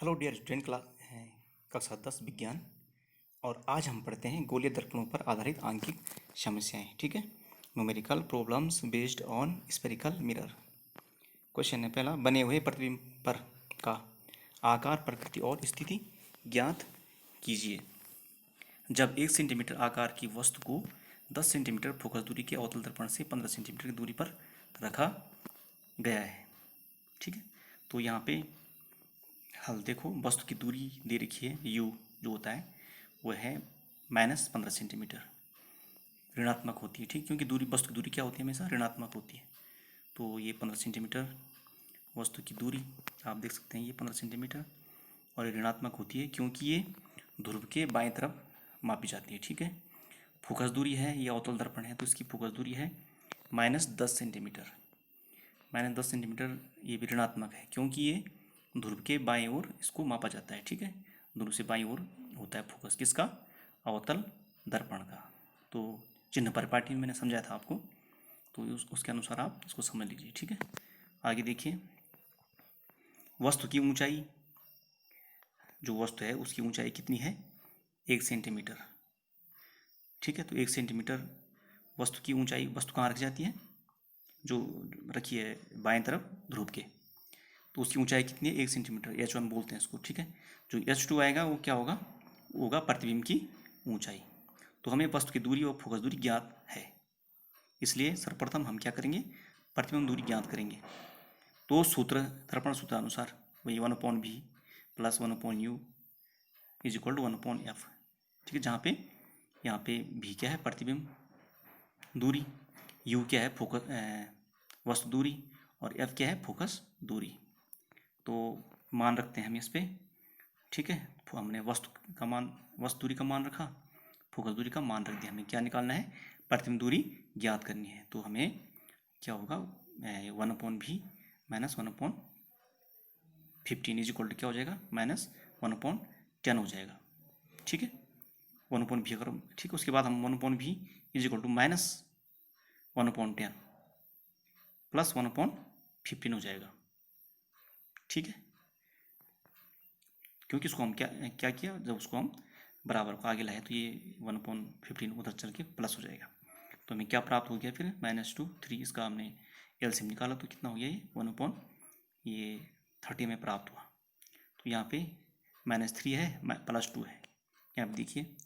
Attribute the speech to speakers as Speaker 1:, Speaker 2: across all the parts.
Speaker 1: Hello dear student class कक्षा 10 विज्ञान। और आज हम पढ़ते हैं गोलीय दर्पणों पर आधारित आंकिक समस्याएं। ठीक है, numerical problems based on spherical mirror. Question है पहला, बने हुए प्रतिबिंब पर का आकार, प्रकृति और स्थिति ज्ञात कीजिए। जब 1 सेंटीमीटर आकार की वस्तु को 10 सेंटीमीटर फोकस दूरी के अवतल दर्पण से 15 सेंटीमीटर की दूरी पर रखा गया है। ठीक है, तो यहाँ पे हल देखो, वस्तु की दूरी दे रखी है, यू जो होता है वह है -15 सेंटीमीटर, ऋणात्मक होती है। ठीक, क्योंकि दूरी, वस्तु की दूरी क्या होती है, हमेशा ऋणात्मक होती है। तो ये 15 सेंटीमीटर वस्तु की दूरी आप देख सकते हैं, ये 15 सेंटीमीटर, और ये ऋणात्मक होती है क्योंकि ये ध्रुव के बाएं तरफ मापी जाती है। ठीक है, फोकस दूरी है, ये अवतल दर्पण है तो इसकी फोकस दूरी है -10 सेंटीमीटर। -10 सेंटीमीटर ये भी ऋणात्मक है क्योंकि ये ध्रुव के बाएं ओर इसको मापा जाता है। ठीक है, ध्रुव से बाईं ओर होता है फोकस किसका, अवतल दर्पण का। तो चिन्ह परिपाटी में मैंने समझाया था आपको, तो उसके अनुसार आप इसको समझ लीजिए। ठीक है, आगे देखिए, वस्तु की ऊंचाई, जो वस्तु है उसकी ऊंचाई कितनी है, 1 सेंटीमीटर। ठीक है, तो 1 सेंटीमीटर वस्तु की ऊंचाई, वस्तु कहाँ रखी जाती है, जो रखी है बाएं तरफ ध्रुव के, तो उसकी ऊंचाई कितनी है, 1 सेंटीमीटर, H1 बोलते हैं इसको। ठीक है, जो H2 आएगा वो क्या होगा, वो होगा प्रतिबिंब की ऊंचाई। तो हमें वस्तु की दूरी और फोकस दूरी ज्ञात है, इसलिए सर्वप्रथम हम क्या करेंगे, प्रतिबिंब दूरी ज्ञात करेंगे। तो सूत्र, दर्पण सूत्र अनुसार वही 1/v plus 1/u is equal to 1/f। ठीक है, जहाँ पे यहाँ पे v क्या है, प्रतिबिंब दूरी, u क्या है, फोकस वस्तु दूरी, और f क्या है, फोकस दूरी। तो मान रखते हैं हम इस पे। ठीक है, हमने वस्तु का मान, वस्तु दूरी का मान रखा, फोकस दूरी का मान रख दिया। हमें क्या निकालना है, प्रतिबिंब दूरी ज्ञात करनी है। तो हमें क्या होगा, 1/v minus 1/15 is equal to क्या हो जाएगा, -1/10 हो जाएगा। ठीक है, 1/v करो। ठीक है, उसके बाद हम 1/v is equal to -1/10 plus 1/15 हो जाएगा। ठीक है, क्योंकि इसको हम क्या क्या किया, जब उसको हम बराबर को आगे लाए तो ये 1/15 उधर चल के प्लस हो जाएगा। तो हमें क्या प्राप्त हो गया फिर, -2 3, इसका हमने एलसीएम निकाला तो कितना हो गया, ये 1/30 में प्राप्त हुआ। तो यहाँ पे -3 है, +2 है। यहाँ पे देखिए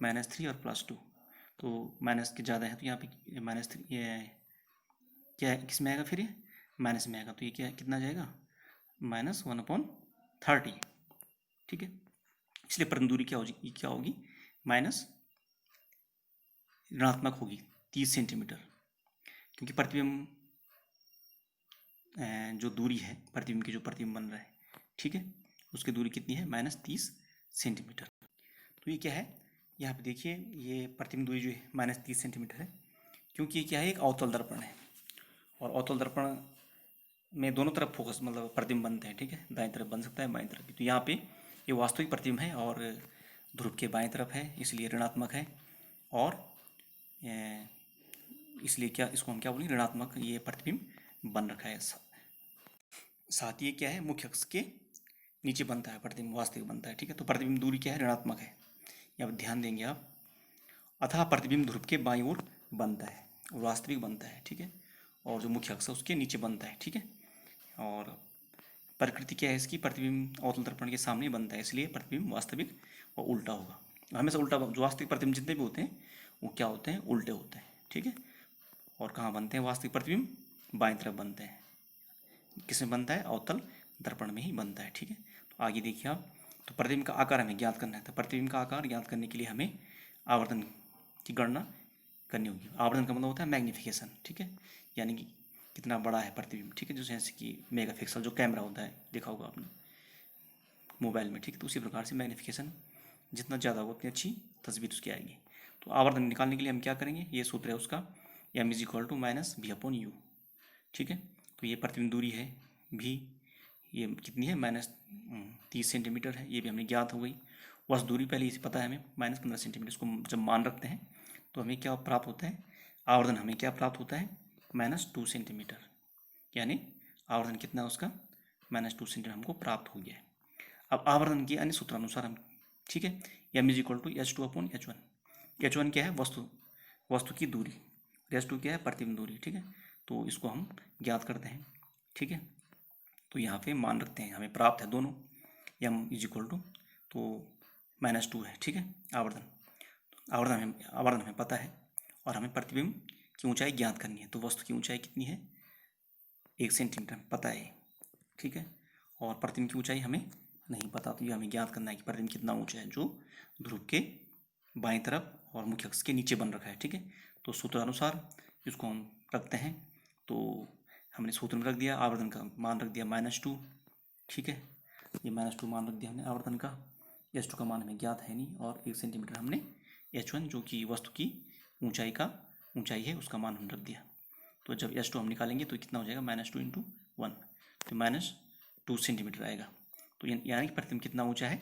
Speaker 1: -3 और +2, तो माइनस के ज़्यादा है तो यहाँ पे -3 ये क्या है, किस में आएगा फिर, ये माइनस में आएगा। तो ये क्या कितना जाएगा, -1/30। ठीक है, इसलिए प्रतिबिंब दूरी क्या होगी, माइनस ऋणात्मक होगी 30 सेंटीमीटर, क्योंकि प्रतिबिंब जो दूरी है, प्रतिबिंब की जो प्रतिबिंब बन रहा है, ठीक है, उसकी दूरी कितनी है, -30 सेंटीमीटर। तो ये क्या है, यहाँ पे देखिए, ये प्रतिबिंब दूरी जो है -30 सेंटीमीटर है, क्योंकि ये क्या है, एक अवतल दर्पण है, और अवतल दर्पण में दोनों तरफ फोकस, मतलब प्रतिबिंब बनते हैं। ठीक है, दाएं तरफ बन सकता है, बाएं तरफ भी। तो यहाँ पे ये वास्तविक प्रतिबिंब है और ध्रुव के बाएं तरफ है, इसलिए ऋणात्मक है। और इसलिए क्या, इसको हम क्या बोलेंगे, ऋणात्मक ये प्रतिबिंब बन रखा है। साथ ही ये क्या है, मुख्य अक्ष के नीचे बनता है प्रतिबिंब, वास्तविक बनता है। ठीक है, तो प्रतिबिंब दूरी क्या है, ऋणात्मक है। यहाँ पर ध्यान देंगे आप, अतः प्रतिबिंब ध्रुव के बाईं ओर बनता है, वास्तविक बनता है। ठीक है, और जो मुख्य अक्ष है उसके नीचे बनता है। ठीक है, और प्रकृति क्या है इसकी, प्रतिबिंब अवतल दर्पण के सामने बनता है, इसलिए प्रतिबिंब वास्तविक और उल्टा होगा। हमेशा उल्टा, जो वास्तविक प्रतिबिंब जितने भी होते हैं वो क्या होते हैं, उल्टे होते हैं। ठीक है, और कहाँ बनते हैं वास्तविक प्रतिबिंब, बाएं तरफ बनते हैं। किसमें बनता है, अवतल दर्पण में ही बनता है। ठीक है, तो आगे देखिए आप, तो प्रतिबिंब का आकार हमें ज्ञात करना है। तो प्रतिबिंब का आकार ज्ञात करने के लिए हमें आवर्धन की गणना करनी होगी। आवर्धन का मतलब होता है मैग्नीफिकेशन। ठीक है, यानी कि कितना बड़ा है प्रतिबिंब। ठीक है, जैसे कि मेगापिक्सल जो कैमरा होता है, देखा होगा आपने मोबाइल में। ठीक है, तो उसी प्रकार से मैग्नीफिकेशन जितना ज़्यादा हो उतनी अच्छी तस्वीर उसकी आएगी। तो आवर्धन निकालने के लिए हम क्या करेंगे, ये सूत्र है उसका, m is equal to -v/u। ठीक है, तो ये प्रतिबिंब दूरी है v, ये कितनी है, -30 सेंटीमीटर है, ये भी हमें ज्ञात हो गई। वस्तु दूरी पहले इसे पता है हमें, -15 सेंटीमीटर। इसको जब मान रखते हैं तो हमें क्या प्राप्त होता है, आवर्धन हमें क्या प्राप्त होता है, -2 सेंटीमीटर, यानी आवर्धन कितना है उसका, -2 सेंटीमीटर हमको प्राप्त हो गया है। अब आवर्धन के अन्य सूत्रानुसार हम, ठीक है, m is equal to h2/h1। h1 क्या है, वस्तु की दूरी, h2 क्या है, प्रतिबिंब दूरी, ठीक है। तो इसको हम ज्ञात करते हैं, ठीक है। तो यहाँ पे मान रखते हैं, हमें प्राप्त है दोनों, m इज इक्वल टू, तो -2 है, ठीक है। आवर्धन हमें पता है और हमें प्रतिबिंब की ऊंचाई ज्ञात करनी है। तो वस्तु की ऊंचाई कितनी है, 1 सेंटीमीटर पता है, ठीक है। और प्रतिबिंब की ऊंचाई हमें नहीं पता, तो ये हमें ज्ञात करना है कि प्रतिबिंब कितना ऊंचा है जो ध्रुव के बाईं तरफ और मुख्य अक्ष के नीचे बन रखा है, ठीक है। तो सूत्रानुसार इसको हम रखते हैं। तो हमने सूत्र में रख दिया, आवर्धन का मान रख दिया -2, ठीक है। ये -2 मान रख दिया हमने आवर्धन का। h2 का मान हमें ज्ञात है नहीं, और 1 सेंटीमीटर हमने h1 जो कि वस्तु की ऊंचाई है उसका मान हम रख दिया। तो जब h2 हम निकालेंगे तो कितना हो जाएगा, -2 × 1, तो -2 सेंटीमीटर आएगा। तो यानी कि प्रतिबिंब कितना ऊंचा है,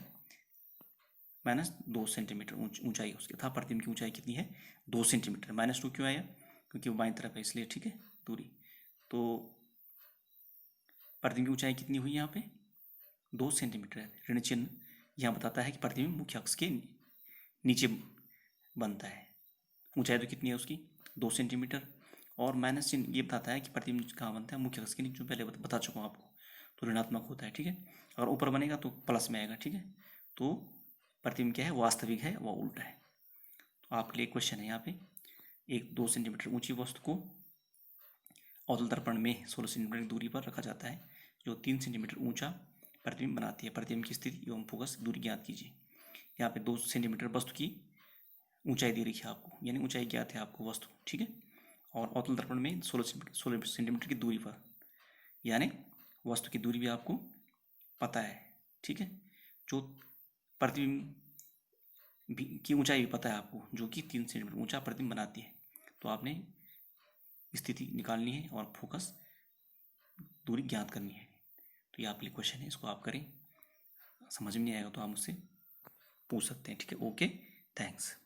Speaker 1: -2 सेंटीमीटर ऊंचाई उसकी था। प्रतिबिंब की ऊंचाई कितनी है, 2 सेंटीमीटर। -2 क्यों आया, क्योंकि वो बाईं तरफ है इसलिए, ठीक है, दूरी। तो प्रतिबिंब की ऊंचाई कितनी हुई यहाँ पे, 2 सेंटीमीटर है। ऋण चिन्ह यहाँ बताता है कि प्रतिबिंब मुख्य अक्ष के नीचे बनता है। ऊंचाई तो कितनी है उसकी, 2 सेंटीमीटर। और माइनस चिन्ह ये बताता है कि प्रतिबिंब कहाँ बनता है, मुख्य अक्ष के नीचे, जो पहले बता चुका हूँ आपको। तो ऋणात्मक होता है, ठीक है। अगर ऊपर बनेगा तो प्लस में आएगा, ठीक है। तो प्रतिबिंब क्या है, वास्तविक है, वह उल्टा है। तो आपके लिए क्वेश्चन है यहाँ पे, एक 2 सेंटीमीटर ऊंची वस्तु को अवतल दर्पण में 16 सेंटीमीटर की दूरी पर रखा जाता है, जो 3 सेंटीमीटर ऊंचा प्रतिबिंब बनाती है। प्रतिबिंब की स्थिति एवं फोकस दूरी ज्ञात कीजिए। यहाँ पे 2 सेंटीमीटर वस्तु की ऊंचाई दे रखी है आपको, यानी ऊंचाई ज्ञात है आपको वस्तु, ठीक है। और अवतल दर्पण में 16 सेंटीमीटर की दूरी पर, यानी वस्तु की दूरी भी आपको पता है, ठीक है। जो प्रतिबिंब की ऊंचाई भी पता है आपको, जो कि 3 सेंटीमीटर ऊंचा प्रतिबिंब बनाती है। तो आपने स्थिति निकालनी है और फोकस दूरी ज्ञात करनी है। तो ये आपके लिए क्वेश्चन है, इसको आप करें। समझ में नहीं आएगा तो आप मुझसे पूछ सकते हैं, ठीक है। Okay, thanks.